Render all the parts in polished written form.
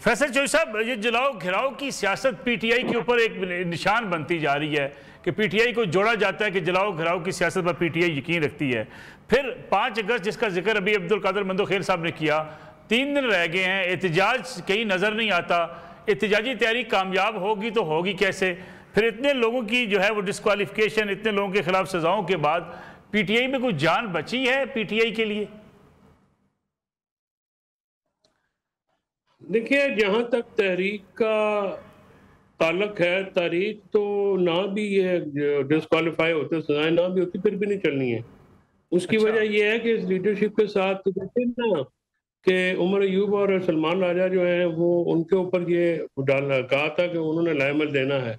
फैसल चौधरी साहब, ये जलाओ घिराओ की सियासत पीटीआई के ऊपर एक निशान बनती जा रही है कि पीटीआई को जोड़ा जाता है कि जलाओ घिराओ की सियासत पर पीटीआई यकीन रखती है। फिर 5 अगस्त जिसका जिक्र अभी अब्दुल कादिर मंदोखेल साहब ने किया, 3 दिन रह गए हैं, एहतजाज कहीं नज़र नहीं आता। एहतजाजी तहरीक कामयाब होगी तो होगी कैसे? फिर इतने लोगों की जो है वो डिस्क्वालिफिकेशन, इतने लोगों के खिलाफ सजाओं के बाद पीटीआई में कुछ जान बची है पीटीआई के लिए? देखिए, जहाँ तक तहरीक का ताल्लुक है, तहरीक तो ना भी ये डिस्क्वालीफाई होते, सजाएं ना भी होती, फिर भी नहीं चलनी है। उसकी वजह यह है कि इस लीडरशिप के साथ देखते ना कि उमर अयूब और सलमान राजा जो है वो उनके ऊपर ये कहा था कि उन्होंने लाइमल देना है,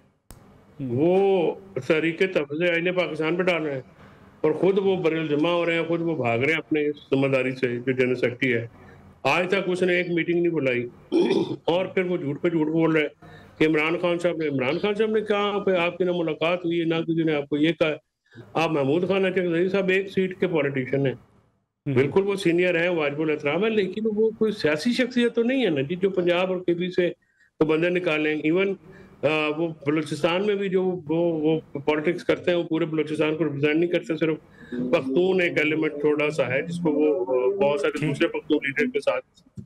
वो तहरीक तहफ़्फ़ुज़ आईन पाकिस्तान पे डाल रहे हैं और खुद वो बरिल जमा हो रहे हैं, खुद वो भाग रहे हैं अपने जिम्मेदारी से। जो जनरल सेक्रेटरी है, आज तक उसने एक मीटिंग नहीं बुलाई और फिर वो झूठ पे झूठ बोल रहे हैं कि इमरान खान साहब ने कहा पे आपकी ना मुलाकात हुई है, ना किसी ने आपको ये कहा। आप महमूद खान चौधरी साहब एक सीट के पॉलिटिशियन है, बिल्कुल वो सीनियर है, वाजिबुल एहतराम है, लेकिन वो कोई सियासी शख्सियत तो नहीं है ना जी जो पंजाब और केपी से तो बंदे निकालें। इवन वो बलूचिस्तान में भी जो वो पॉलिटिक्स करते हैं, वो पूरे बलूचिस्तान को रिप्रेजेंट नहीं करते, सिर्फ पख्तून एक एलिमेंट थोड़ा सा है जिसको वो बहुत सारे दूसरे पख्तून लीडर के साथ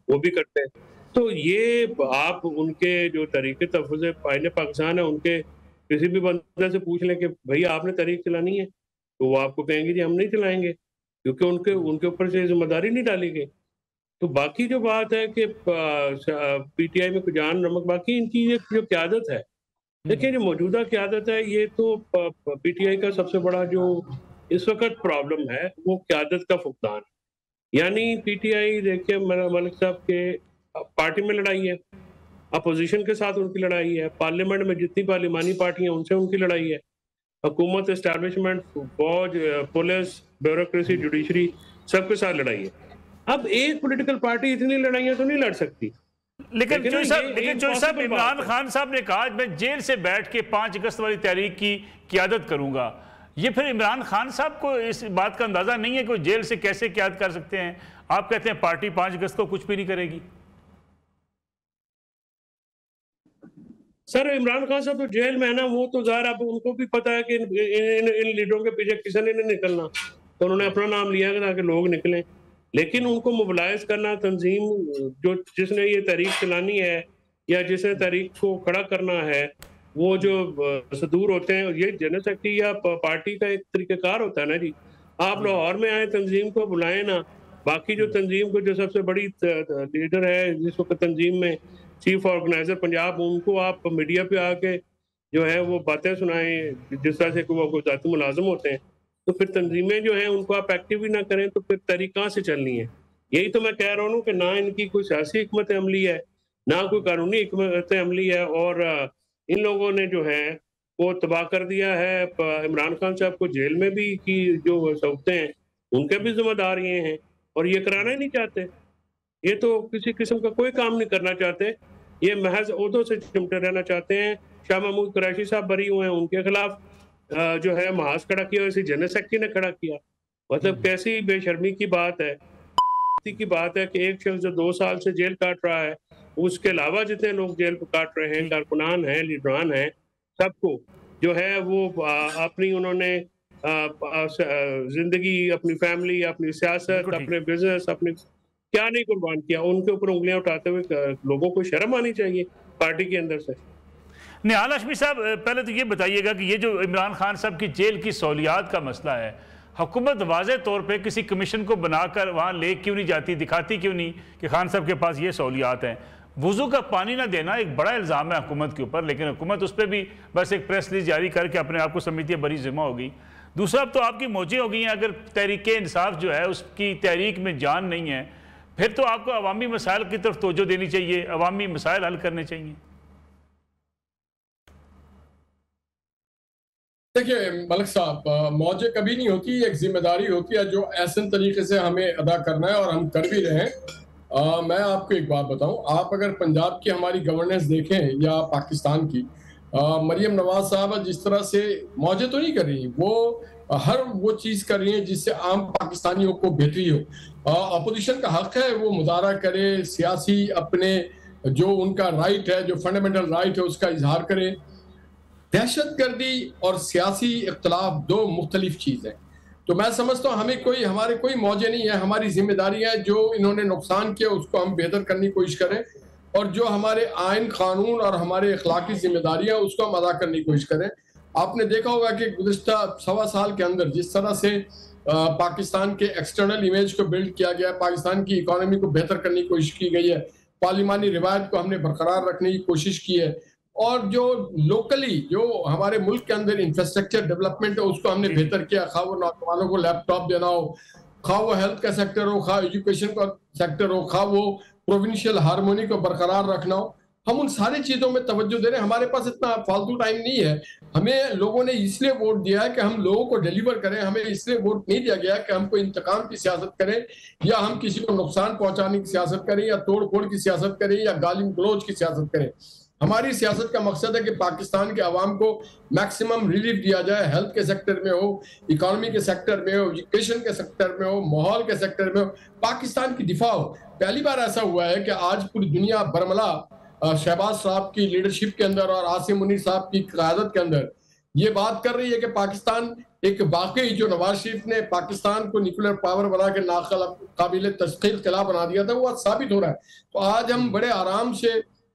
वो भी करते हैं। तो ये आप उनके जो तहरीक तहफ़्फ़ुज़ आईन पाकिस्तान है, उनके किसी भी बंदे से पूछ लें कि भैया आपने तहरीक चलानी है, तो वो आपको कहेंगे जी हम नहीं चलाएंगे, क्योंकि उनके ऊपर से जिम्मेदारी नहीं डाली गई। तो बाकी जो बात है कि पीटीआई में जान नमक, बाकी इनकी ये जो क़यादत है, देखिए जो मौजूदा क़यादत है, ये तो पीटीआई का सबसे बड़ा जो इस वक्त प्रॉब्लम है वो क़यादत का फुकदान। यानी पीटीआई देखिए मलिक साहब के पार्टी में लड़ाई है, अपोजिशन के साथ उनकी लड़ाई है, पार्लियामेंट में जितनी पार्लिमानी पार्टियां उनसे उनकी लड़ाई है, हुकूमत, एस्टैब्लिशमेंट, फौज, पुलिस, ब्यूरोक्रेसी, जुडिशरी, सबके साथ लड़ाई है। अब एक पॉलिटिकल पार्टी इतनी लड़ाइयां तो नहीं लड़ सकती। लेकिन चौधरी साहब, इमरान खान साहब ने कहा मैं जेल से बैठ के 5 अगस्त वाली तहरीक की क़यादत करूंगा। ये फिर इमरान खान साहब को इस बात का अंदाजा नहीं है कि वो जेल से कैसे क़यादत कर सकते हैं? आप कहते हैं पार्टी 5 अगस्त को कुछ भी नहीं करेगी। सर, इमरान खान साहब तो जेल में है ना, वो तो ज़ाहिर अब उनको भी पता है कि इन लीडरों के पीछे किसी ने नहीं निकलना, तो उन्होंने अपना नाम लिया ताकि लोग निकलें। लेकिन उनको मोबिलाइज करना, तंजीम जो जिसने ये तहरीक चलानी है या जिसने तहरीक को खड़ा करना है, वो जो सदूर होते हैं, ये जनरल सेक्रेटरी या पार्टी का एक तरीक़ाकार होता है ना जी। आप लाहौर में आए, तंजीम को बुलाएं ना, बाकी जो तंजीम को जो सबसे बड़ी लीडर है जिस वक्त तंजीम में चीफ ऑर्गेनाइजर पंजाब, उनको आप मीडिया पे आके जो है वो बातें सुनाएं जिस तरह से वो जाती मुलाजिम होते हैं, तो फिर तंजीमें जो हैं उनको आप एक्टिव ही ना करें तो फिर तहरीक कहाँ से चलनी है? यही तो मैं कह रहा हूँ कि ना इनकी कोई सियासी हिकमत अमली है, ना कोई कानूनी हिकमत अमली है, और इन लोगों ने जो है वो तबाह कर दिया है। इमरान खान साहब को जेल में भी की जो सहूलतें हैं उनके भी जिम्मेदार ये हैं, और ये कराना ही नहीं चाहते। ये तो किसी किस्म का कोई काम नहीं करना चाहते, ये महज ओहदों से चिमटे रहना चाहते हैं। शाह महमूद कुरैशी साहब बरी हुए हैं, उनके खिलाफ जो है महाज खड़ा किया, वैसे जनरल सेक्रेटरी ने खड़ा किया। मतलब कैसी बेशर्मी की बात है की बात है कि एक शख्स जो 2 साल से जेल काट रहा है, उसके अलावा जितने लोग जेल को काट रहे हैं, कारकुनान हैं, लीडरान हैं, सबको जो है वो अपनी उन्होंने जिंदगी, अपनी फैमिली, अपनी सियासत, अपने बिजनेस, अपनी क्या नहीं कुर्बान किया। उनके ऊपर उंगलियां उठाते हुए लोगों को शर्म आनी चाहिए पार्टी के अंदर से। निहाल हाशमी साहब, पहले तो ये बताइएगा कि ये जो इमरान खान साहब की जेल की सहूलियात का मसला है, हुकूमत वाज़े तौर पे किसी कमीशन को बनाकर वहाँ ले क्यों नहीं जाती, दिखाती क्यों नहीं कि खान साहब के पास ये सहूलियात हैं? वज़ू का पानी ना देना एक बड़ा इल्ज़ाम है हुकूमत के ऊपर, लेकिन हुकूमत उस पर भी बस एक प्रेस रिलीज जारी करके अपने आप को समझती है बड़ी ज़िम्मा होगी। दूसरा, अब तो आपकी मौजें हो गई हैं, अगर तहरीक इंसाफ जो है उसकी तहरीक में जान नहीं है, फिर तो आपको अवामी मसाइल की तरफ तवज्जो देनी चाहिए, अवामी मसाइल हल करने चाहिए। देखिए मलिक साहब, मौजें कभी नहीं होती, एक जिम्मेदारी होती है जो ऐसे तरीके से हमें अदा करना है और हम कर भी रहे हैं। मैं आपको एक बात बताऊं, आप अगर पंजाब की हमारी गवर्नेंस देखें या पाकिस्तान की, मरियम नवाज साहब जिस तरह से मौजें तो नहीं कर रही, वो हर वो चीज कर रही है जिससे आम पाकिस्तानियों को बेहतरी हो। अपोजिशन का हक है वो मुजाहरा करे, सियासी अपने जो उनका राइट है, जो फंडामेंटल राइट है, उसका इजहार करें। दहशतगर्दी और सियासी इख्तलाफ दो मुख्तलिफ चीज़ है। तो मैं समझता हूँ हमारे कोई मौजे नहीं है, हमारी जिम्मेदारी है जो इन्होंने नुकसान किया उसको हम बेहतर करने की कोशिश करें, और जो हमारे आइन कानून और हमारे अखलाकी जिम्मेदारियां उसको हम अदा करने की कोशिश करें। आपने देखा होगा कि गुज़िश्ता 1.25 साल के अंदर जिस तरह से पाकिस्तान के एक्सटर्नल इमेज को बिल्ड किया गया, पाकिस्तान की इकोनॉमी को बेहतर करने की कोशिश की गई है, पार्लिमानी रिवायत को हमने बरकरार रखने की कोशिश की है, और जो लोकली जो हमारे मुल्क के अंदर इंफ्रास्ट्रक्चर डेवलपमेंट है उसको हमने बेहतर किया, खा वो नौजवानों को लैपटॉप देना हो, खा वो हेल्थ का सेक्टर हो, खा एजुकेशन का सेक्टर हो, खा वो प्रोविंशियल हारमोनी को बरकरार रखना हो, हम उन सारी चीजों में तवज्जो दे रहे हैं। हमारे पास इतना फालतू टाइम नहीं है। हमें लोगों ने इसलिए वोट दिया है कि हम लोगों को डिलीवर करें, हमें इसलिए वोट नहीं दिया गया कि हम कोई इंतकाम की सियासत करें या हम किसी को नुकसान पहुंचाने की सियासत करें या तोड़ फोड़ की सियासत करें या गाली गलौज की सियासत करें। हमारी सियासत का मकसद है कि पाकिस्तान के अवाम को मैक्सिमम रिलीफ दिया जाए, हेल्थ के सेक्टर में हो, इकोनॉमी के सेक्टर में हो, एजुकेशन के सेक्टर में हो, माहौल के सेक्टर में हो, पाकिस्तान की दिफा हो। पहली बार ऐसा हुआ है कि आज पूरी दुनिया बरमला शहबाज साहब की लीडरशिप के अंदर और आसिम मुनीर साहब की क़यादत के अंदर ये बात कर रही है कि पाकिस्तान एक वाकई जो नवाज शरीफ ने पाकिस्तान को न्यूक्लियर पावर बना के नाकाबिल तस्खीर किला बना दिया था वो आज साबित हो रहा है। तो आज हम बड़े आराम से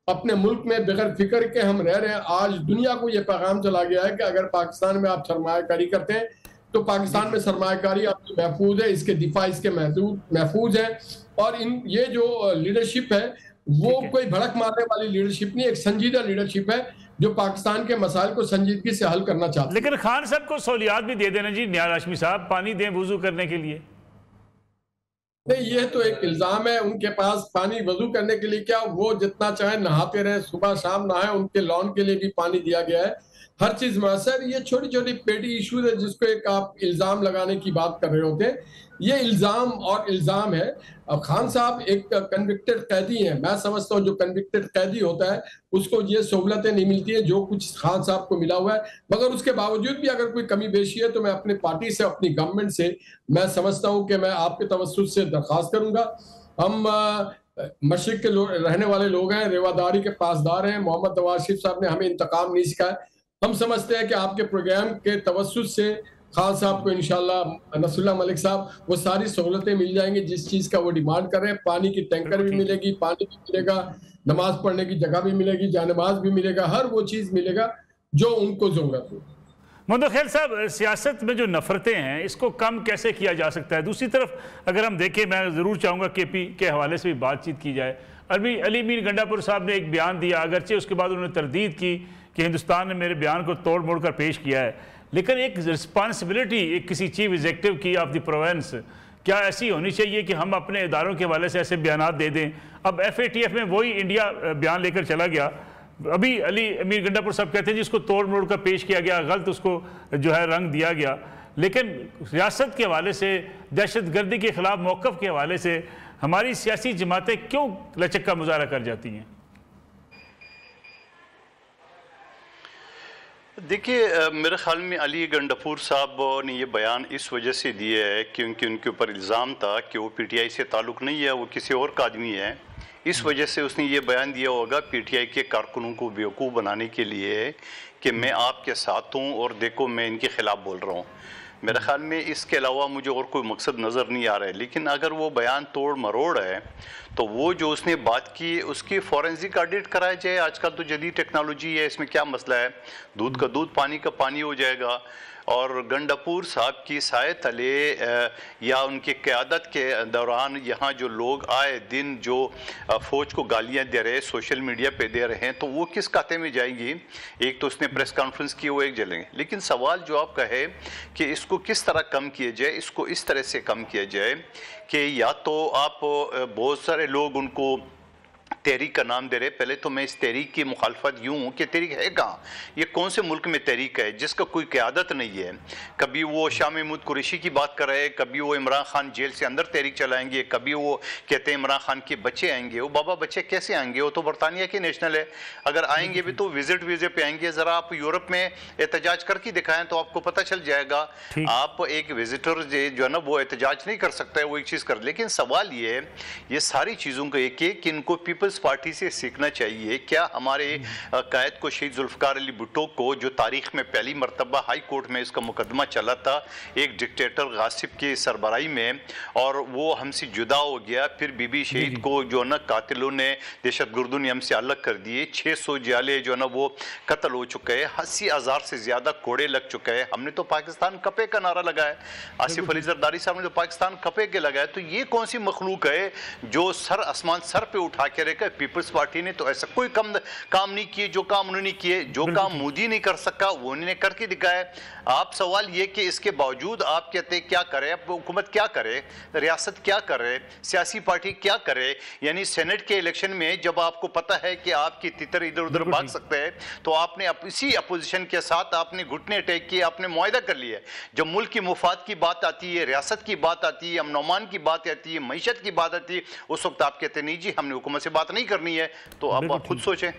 अपने मुल्क में बगैर फिक्र के हम रह रहे हैं। आज दुनिया को ये पैगाम चला गया है कि अगर पाकिस्तान में आप सरमायाकारी करते हैं तो पाकिस्तान में सरमायाकारी आपकी महफूज है, इसके दिफा इसके महफूज है। और ये जो लीडरशिप है वो कोई भड़क मारने वाली लीडरशिप नहीं, एक संजीदा लीडरशिप है जो पाकिस्तान के मसाइल को संजीदगी से हल करना चाहते हैं। लेकिन खान साहब को सहूलियात भी दे देना जी, नियाज़ हाशमी साहब पानी दें वजू करने के लिए। नहीं, ये तो एक इल्जाम है। उनके पास पानी वजू करने के लिए क्या, वो जितना चाहे नहाते रहे, सुबह शाम नहाए, उनके लॉन के लिए भी पानी दिया गया है, हर चीज मैसर। ये छोटी छोटी पेटी इशूज है जिसको एक आप इल्जाम लगाने की बात कर रहे होते हैं। ये इल्जाम और इल्जाम है। अब खान साहब एक कन्विक्टेड कैदी हैं। मैं समझता हूँ जो कन्विक्टेड कैदी होता है उसको ये सहूलतें नहीं मिलती है जो कुछ खान साहब को मिला हुआ है। मगर उसके बावजूद भी अगर कोई कमी बेशी है तो मैं अपनी पार्टी से, अपनी गवर्नमेंट से मैं समझता हूँ कि मैं आपके तवज्जुह से दरख्वास्त करूंगा। हम मशरिक के रहने वाले लोग हैं, रेवादारी के पासदार हैं। मोहम्मद नवाज शरीफ साहब ने हमें इंतकाम नहीं सिखाया। हम समझते हैं कि आपके प्रोग्राम के तवज्जुह से खान साहब को इंशाल्लाह, नसरुल्लाह मलिक साहब, वो सारी सहूलतें मिल जाएंगी जिस चीज़ का वो डिमांड कर रहे हैं। पानी की टैंकर भी मिलेगी, पानी भी मिलेगा, नमाज पढ़ने की जगह भी मिलेगी, जानमाज भी मिलेगा, हर वो चीज़ मिलेगा जो उनको ज़रूरत हो। मुंतखिल साहब, सियासत में जो नफरतें हैं इसको कम कैसे किया जा सकता है? दूसरी तरफ अगर हम देखें, मैं ज़रूर चाहूँगा KP के हवाले से भी बातचीत की जाए। अली मीर गंडापुर साहब ने एक बयान दिया, अगरचे उसके बाद उन्होंने तरदीद की कि हिंदुस्तान ने मेरे बयान को तोड़ मोड़ कर पेश किया है, लेकिन एक रिस्पॉन्सिबिलिटी एक किसी चीफ एग्जीक्यूटिव की ऑफ द प्रोविंस क्या ऐसी होनी चाहिए कि हम अपने इदारों के हवाले से ऐसे बयान दे दें? अब FATF में वही इंडिया बयान लेकर चला गया। अभी अली मीर गंडापुर साहब कहते हैं जिसको तोड़ मोड़ कर पेश किया गया, गलत उसको जो है रंग दिया गया। लेकिन रियासत के हवाले से, दहशतगर्दी के खिलाफ मौक़िफ़ के हवाले से हमारी सियासी जमातें क्यों लचक का मुजाहरा कर जाती हैं? देखिए, मेरे ख्याल में अली गंडापुर साहब ने ये बयान इस वजह से दिया है क्योंकि उनके ऊपर इल्ज़ाम था कि वो PTI से ताल्लुक़ नहीं है, वो किसी और का आदमी है। इस वजह से उसने ये बयान दिया होगा PTI के कारकुनों को बेवकूफ़ बनाने के लिए कि मैं आपके साथ हूँ और देखो मैं इनके ख़िलाफ़ बोल रहा हूँ। मेरे ख्याल में इसके अलावा मुझे और कोई मकसद नज़र नहीं आ रहा है। लेकिन अगर वो बयान तोड़ मरोड़ है तो वो जो उसने बात की उसकी फॉरेंसिक ऑडिट कराया जाए। आजकल तो जदीद टेक्नोलॉजी है, इसमें क्या मसला है, दूध का दूध पानी का पानी हो जाएगा। और गंडापुर साहब की साए तले या उनकी क़यादत के दौरान यहाँ जो लोग आए दिन जो फ़ौज को गालियाँ दे रहे, सोशल मीडिया पे दे रहे हैं, तो वो किस खाते में जाएंगी? एक तो उसने प्रेस कॉन्फ्रेंस की, वो एक जलेंगे। लेकिन सवाल जो आपका है कि इसको किस तरह कम किया जाए, इसको इस तरह से कम किया जाए कि या तो आप बहुत सारे लोग उनको तहरीक का नाम दे रहे। पहले तो मैं इस तहरीक की मुखालफत यूँ हूँ कि तहरीक है कहाँ, ये कौन से मुल्क में तहरीक है जिसका कोई क़यादत नहीं है। कभी वो शाह महमूद कुरैशी की बात कर रहे हैं, कभी वो इमरान खान जेल से अंदर तहरीक चलाएंगे, कभी वो कहते हैं इमरान खान के बच्चे आएंगे। वो बाबा बच्चे कैसे आएंगे? वो तो बरतानिया के नेशनल है, अगर आएंगे भी तो विजिट वीज़े पे आएंगे। ज़रा आप यूरोप में एहतजाज करके दिखाएं तो आपको पता चल जाएगा। आप एक विजिटर जो है ना वो एहतजाज नहीं कर सकता है, वो एक चीज़ कर। लेकिन सवाल ये है, ये सारी चीज़ों का एक इनको पीपल्स पीपल्स पार्टी से सीखना चाहिए। क्या हमारे कायद को शहीद जुल्फकार अली भुट्टो को, जो तारीख में पहली मरतबा हाई कोर्ट में इसका मुकदमा चला था एक डिक्टेटर गासिब की सरबराही में, और वो हमसे जुदा हो गया, फिर बीबी शहीद को जो ना कातिलों ने, दहशतगर्दों ने हमसे अलग कर दिए, 600 जाले जो ना वो कत्ल हो चुके हैं, 80,000 से ज्यादा कोड़े लग चुके हैं। हमने तो पाकिस्तान कपे का नारा लगाया, आसिफ अली जरदारी साहब ने तो पाकिस्तान कपे के लगाया। तो ये कौन सी मखलूक है जो सर आसमान सर पे उठा के रखा? पीपल्स पार्टी ने तो ऐसा कोई काम नहीं किए जो काम उन्होंने किए, जो काम मोदी नहीं कर सका वो उन्होंने करके दिखाया। आप सवाल ये कि इसके बावजूद आप कहते हैं क्या करे, अब हुकूमत क्या करे, रियासत क्या करे, सियासी पार्टी क्या करे? यानी सेनेट के इलेक्शन में जब आपको पता है कि आपकी तितर इधर उधर भाग सकते हैं, तो आपने इसी अपोजिशन के साथ आपने घुटने टेक किए, आपने मुआहदा कर लिया। जब मुल्क की मुफाद की बात आती है, रियासत की बात आती है, अमन-ओ-अमान की बात आती है, मईशत की बात आती है, उस वक्त आप कहते नहीं जी हमने हुकूमत से बात नहीं करनी है। तो आप खुद सोचें।